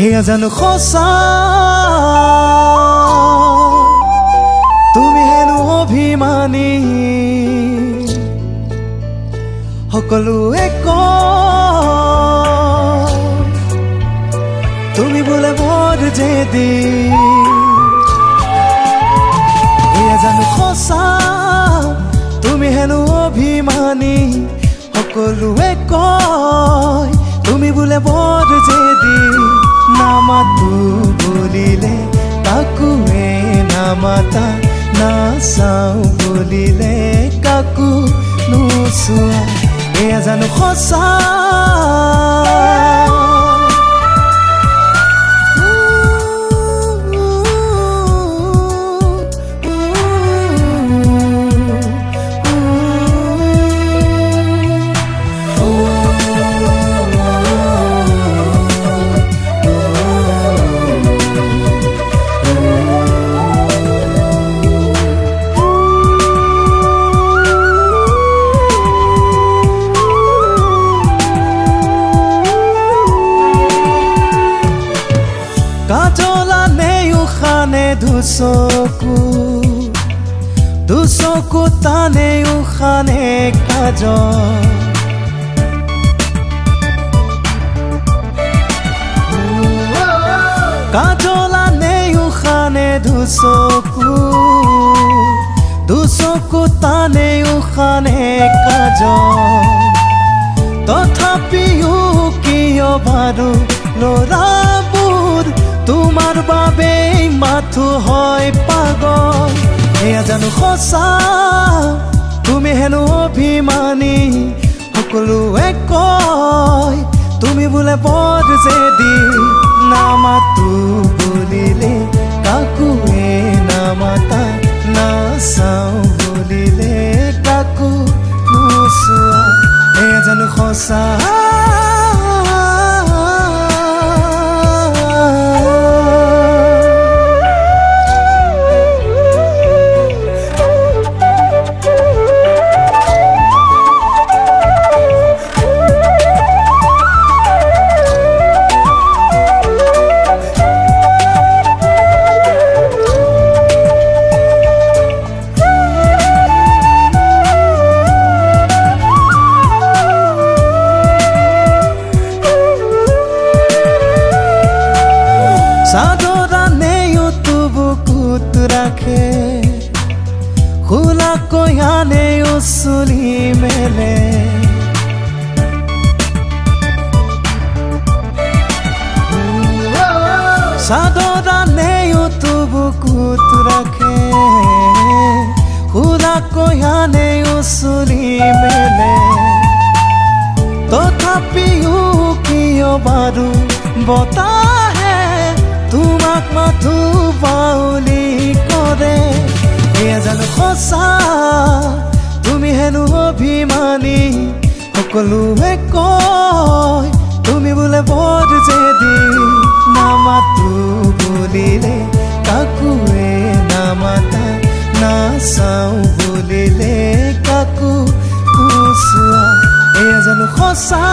এয়া জানো সঁচা তুমি হেনো অভিমানী সকলোৱে কয় তুমি বোলে বৰ জেদি এয়া জানো সঁচা তুমি হেনো অভিমানী সকলোৱে কয় তুমি বোলে বৰ জেদি নামাতো বলিলে কাকুৱে নামাতা নাচাও বলিলে কাকু নোচোৱা এয়া জানো সঁচা কাজলা নেও খানে দুচকু টানেও খানে কাজল কাজলা নেও খানে দুচকু টানেও খানে কাজল তথাপিও কিয় বাৰু ল'ৰাবোৰ তোমাৰ বাবে মাথো হয় পাগল এয়া জানো সঁচা তুমি হেনো অভিমানী সকলোৱে কয় তুমি বোলে বৰ জেদি নামাতো বলিলে কাকুৱে নামাতা নাচাও বলিলে কাকু নোচোৱা এয়া জানো সঁচা চাদৰা নেও বুকুত ৰাখে খোলাকৈ আনেও চুলি মেলে চাদৰা নেও বুকুত ৰাখে খোলাকৈ আনেও চুলি মেলে তথাপিও কিয় বাৰু বতাহে তোমাক মাথো বাউলি কৰে এয়া জানো সঁচা তুমি হেনো অভিমানী সকলোৱে কয় তুমি বোলে বৰ জেদি নামাতো বলিলে কাকুৱে নামাতা নাচাও বলিলে কাকু নোচোৱা এয়া জানো সঁচা